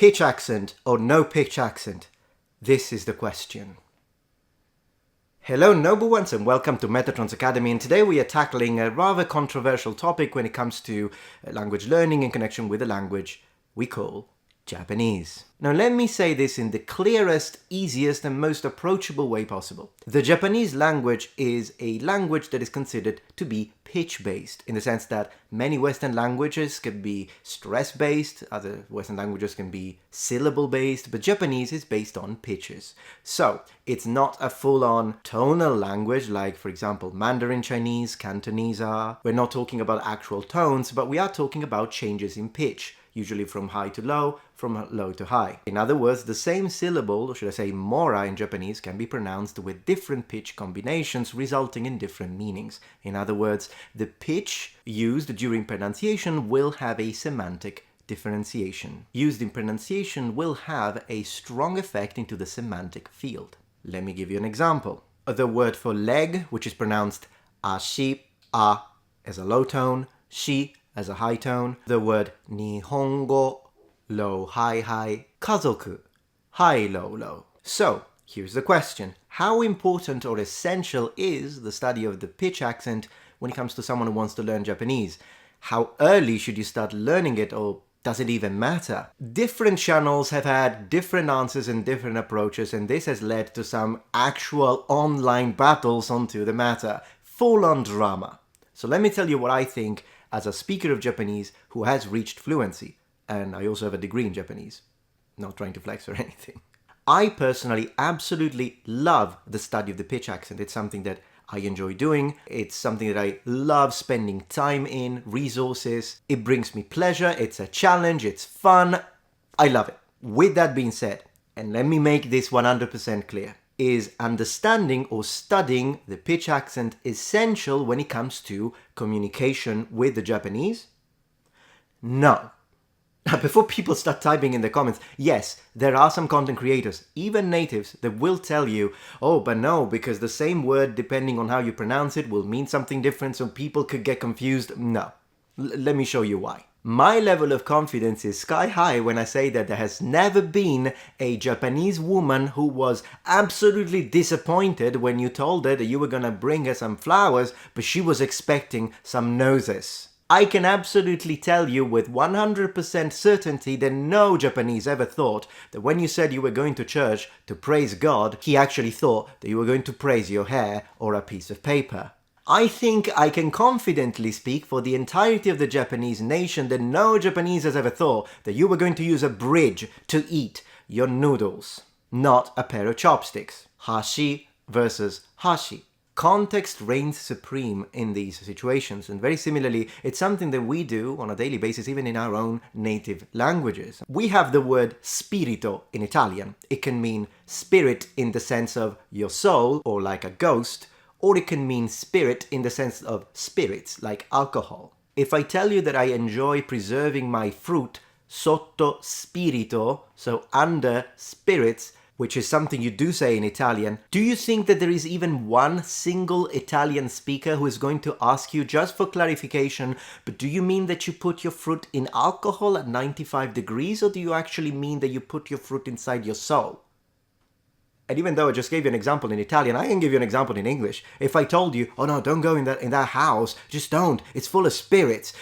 Pitch accent or no pitch accent? This is the question. Hello noble ones and welcome to Metatron's Academy, and today we are tackling a rather controversial topic when it comes to language learning in connection with a language we call Japanese. Now let me say this in the clearest, easiest and most approachable way possible. The Japanese language is a language that is considered to be pitch-based, in the sense that many Western languages can be stress-based, other Western languages can be syllable-based, but Japanese is based on pitches. So, it's not a full-on tonal language like, for example, Mandarin Chinese, Cantonese are. We're not talking about actual tones, but we are talking about changes in pitch, usually from high to low, from low to high. In other words, the same syllable, or should I say mora in Japanese, can be pronounced with different pitch combinations, resulting in different meanings. In other words, the pitch used during pronunciation will have a semantic differentiation. Used in pronunciation will have a strong effect into the semantic field. Let me give you an example. The word for leg, which is pronounced ashi, a as a low tone, shi as a high tone. The word nihongo, low, high, high, kazoku, high, low, low. So, here's the question. How important or essential is the study of the pitch accent when it comes to someone who wants to learn Japanese? How early should you start learning it, or does it even matter? Different channels have had different answers and different approaches, and this has led to some actual online battles onto the matter. Full-on drama. So let me tell you what I think as a speaker of Japanese who has reached fluency. And I also have a degree in Japanese. Not trying to flex or anything. I personally absolutely love the study of the pitch accent. It's something that I enjoy doing. It's something that I love spending time in, resources. It brings me pleasure. It's a challenge. It's fun. I love it. With that being said, and let me make this 100% clear, is understanding or studying the pitch accent essential when it comes to communication with the Japanese? No. Before people start typing in the comments, yes, there are some content creators, even natives, that will tell you, oh, but no, because the same word, depending on how you pronounce it, will mean something different, so people could get confused. No. Let me show you why. My level of confidence is sky high when I say that there has never been a Japanese woman who was absolutely disappointed when you told her that you were gonna bring her some flowers, but she was expecting some noses. I can absolutely tell you with 100% certainty that no Japanese ever thought that when you said you were going to church to praise God, he actually thought that you were going to praise your hair or a piece of paper. I think I can confidently speak for the entirety of the Japanese nation that no Japanese has ever thought that you were going to use a bridge to eat your noodles, not a pair of chopsticks. Hashi versus hashi. Context reigns supreme in these situations, and very similarly, it's something that we do on a daily basis even in our own native languages. We have the word spirito in Italian. It can mean spirit in the sense of your soul, or like a ghost, or it can mean spirit in the sense of spirits, like alcohol. If I tell you that I enjoy preserving my fruit sotto spirito, so under spirits, which is something you do say in Italian, do you think that there is even one single Italian speaker who is going to ask you, just for clarification, but do you mean that you put your fruit in alcohol at 95 degrees, or do you actually mean that you put your fruit inside your soul? And even though I just gave you an example in Italian, I can give you an example in English. If I told you, oh no, don't go in that house, just don't, it's full of spirits.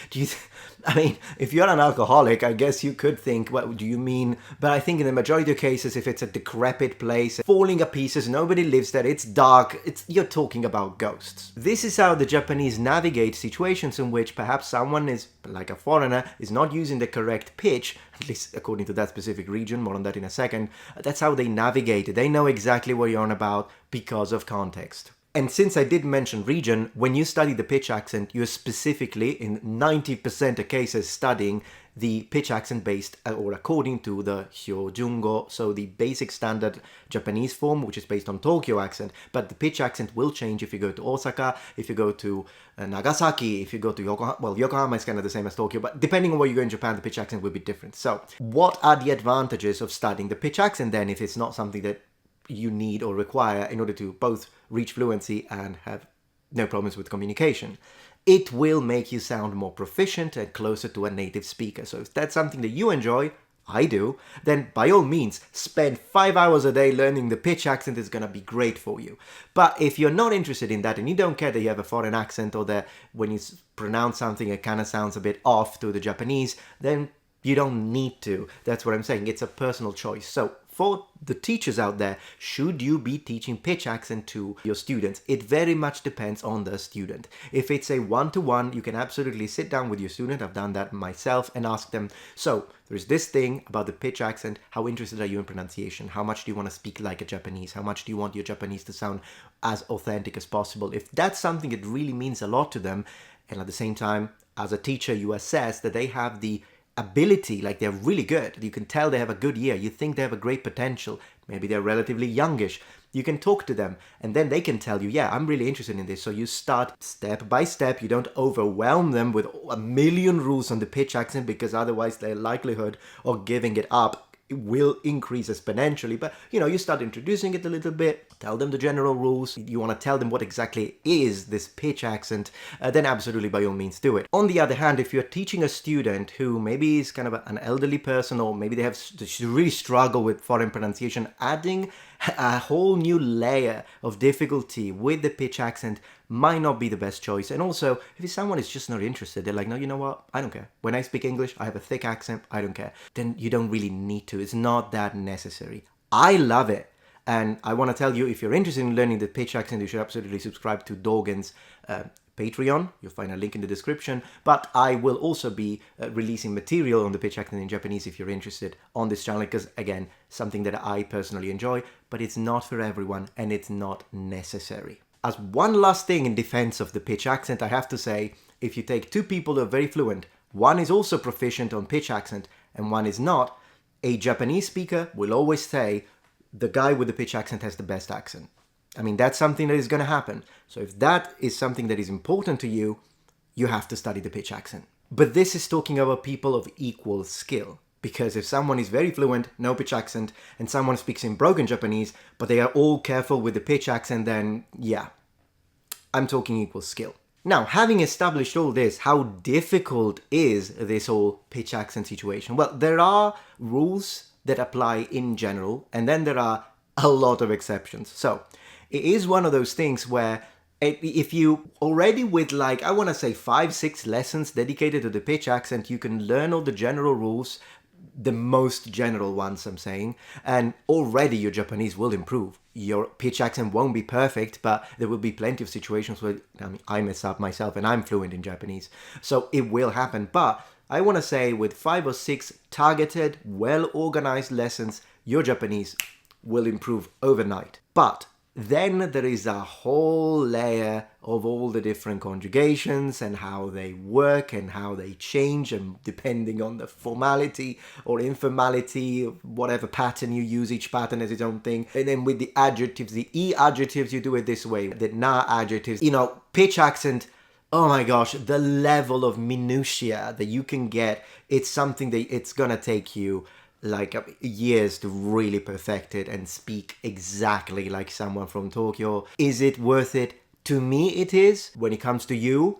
I mean, if you're an alcoholic, I guess you could think, what do you mean? But I think in the majority of cases, if it's a decrepit place, falling to pieces, nobody lives there, it's dark, you're talking about ghosts. This is how the Japanese navigate situations in which perhaps someone is, like a foreigner, is not using the correct pitch, at least according to that specific region, more on that in a second. That's how they navigate it. They know exactly what you're on about because of context. And since I did mention region, when you study the pitch accent, you're specifically, in 90% of cases, studying the pitch accent based or according to the Hyojungo, so the basic standard Japanese form, which is based on Tokyo accent, but the pitch accent will change if you go to Osaka, if you go to Nagasaki, if you go to Yokohama. Well, Yokohama is kind of the same as Tokyo, but depending on where you go in Japan, the pitch accent will be different. So, what are the advantages of studying the pitch accent then, if it's not something that you need or require in order to both reach fluency and have no problems with communication? It will make you sound more proficient and closer to a native speaker. So if that's something that you enjoy, I do, then by all means, spend 5 hours a day learning the pitch accent. Is going to be great for you. But if you're not interested in that and you don't care that you have a foreign accent or that when you pronounce something it kind of sounds a bit off to the Japanese, then you don't need to. That's what I'm saying. It's a personal choice. So for the teachers out there, should you be teaching pitch accent to your students? It very much depends on the student. If it's a one-to-one, you can absolutely sit down with your student. I've done that myself and ask them, so there's this thing about the pitch accent. How interested are you in pronunciation? How much do you want to speak like a Japanese? How much do you want your Japanese to sound as authentic as possible? If that's something that really means a lot to them, and at the same time, as a teacher, you assess that they have the ability, like they're really good. You can tell they have a good ear. You think they have a great potential. Maybe they're relatively youngish. You can talk to them and then they can tell you, yeah, I'm really interested in this. So you start step by step. You don't overwhelm them with a million rules on the pitch accent, because otherwise their likelihood of giving it up will increase exponentially. But you start introducing it a little bit, tell them the general rules. You want to tell them what exactly is this pitch accent, then absolutely by all means do it. On the other hand, if you're teaching a student who maybe is kind of an elderly person, or maybe they really struggle with foreign pronunciation, adding a whole new layer of difficulty with the pitch accent might not be the best choice. And also, if someone is just not interested, they're like, no, you know what? I don't care. When I speak English, I have a thick accent. I don't care. Then you don't really need to. It's not that necessary. I love it. And I want to tell you, if you're interested in learning the pitch accent, you should absolutely subscribe to Dogen's Patreon. You'll find a link in the description. But I will also be releasing material on the pitch accent in Japanese if you're interested on this channel, because again, something that I personally enjoy, but it's not for everyone and it's not necessary. As one last thing in defense of the pitch accent, I have to say, if you take two people who are very fluent, one is also proficient on pitch accent and one is not, a Japanese speaker will always say the guy with the pitch accent has the best accent. I mean, that's something that is going to happen. So if that is something that is important to you, you have to study the pitch accent. But this is talking about people of equal skill. Because if someone is very fluent, no pitch accent, and someone speaks in broken Japanese, but they are all careful with the pitch accent, then yeah, I'm talking equal skill. Now, having established all this, how difficult is this whole pitch accent situation? Well, there are rules that apply in general, and then there are a lot of exceptions. So, it is one of those things where if you already with like, I want to say 5-6 lessons dedicated to the pitch accent, you can learn all the general rules, the most general ones I'm saying, and already your Japanese will improve. Your pitch accent won't be perfect, but there will be plenty of situations where I mess up myself and I'm fluent in Japanese. So it will happen. But I want to say with 5 or 6 targeted, well-organized lessons, your Japanese will improve overnight. But then there is a whole layer of all the different conjugations and how they work and how they change, and depending on the formality or informality, whatever pattern you use, each pattern has its own thing. And then with the adjectives, the E adjectives, you do it this way. The Na adjectives, pitch accent, oh my gosh, the level of minutiae that you can get, it's something that it's gonna take you like years to really perfect it and speak exactly like someone from Tokyo. Is it worth it? To me it is. When it comes to you,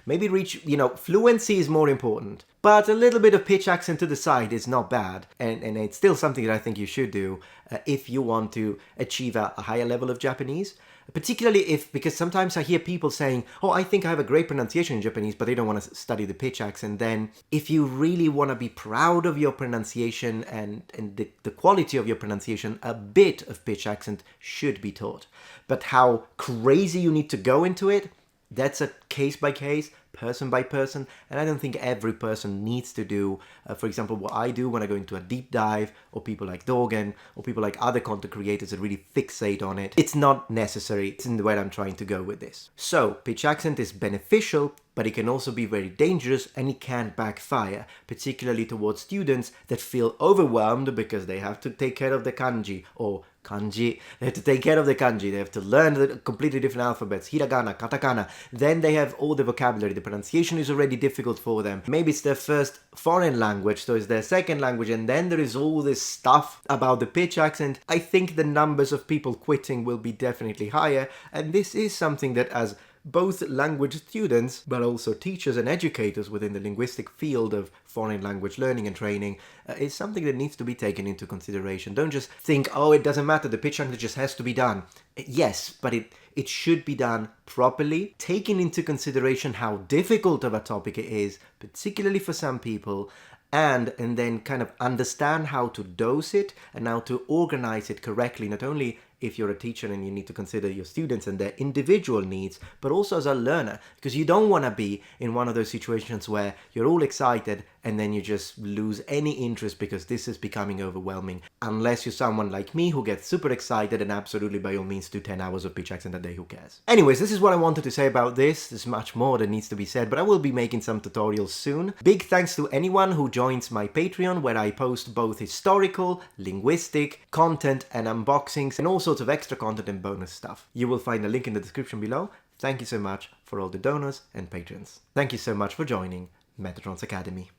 maybe reach, fluency is more important. But a little bit of pitch accent to the side is not bad. And it's still something that I think you should do if you want to achieve a higher level of Japanese. Particularly because sometimes I hear people saying, oh, I think I have a great pronunciation in Japanese, but they don't want to study the pitch accent. Then if you really want to be proud of your pronunciation and the quality of your pronunciation, a bit of pitch accent should be taught. But how crazy you need to go into it, that's a case by case, person by person, and I don't think every person needs to do, for example, what I do when I go into a deep dive, or people like Dogen, or people like other content creators that really fixate on it. It's not necessary. It's in the way I'm trying to go with this. So, pitch accent is beneficial, but it can also be very dangerous and it can backfire, particularly towards students that feel overwhelmed because they have to take care of the kanji, or kanji. They have to take care of the kanji. They have to learn the completely different alphabets, hiragana, katakana. Then they have all the vocabulary. The pronunciation is already difficult for them. Maybe it's their first foreign language, so it's their second language, and then there is all this stuff about the pitch accent. I think the numbers of people quitting will be definitely higher, and this is something that as both language students, but also teachers and educators within the linguistic field of foreign language learning and training, is something that needs to be taken into consideration. Don't just think, oh, it doesn't matter, the pitch language just has to be done. Yes, but it should be done properly, taking into consideration how difficult of a topic it is, particularly for some people, and then kind of understand how to dose it and how to organize it correctly, not only if you're a teacher and you need to consider your students and their individual needs, but also as a learner, because you don't want to be in one of those situations where you're all excited and then you just lose any interest because this is becoming overwhelming, unless you're someone like me who gets super excited and absolutely by all means do 10 hours of pitch accent a day, who cares. Anyways, this is what I wanted to say about this. There's much more that needs to be said, but I will be making some tutorials soon. Big thanks to anyone who joins my Patreon, where I post both historical, linguistic, content and unboxings and all sorts of extra content and bonus stuff. You will find a link in the description below. Thank you so much for all the donors and patrons. Thank you so much for joining Metatron's Academy.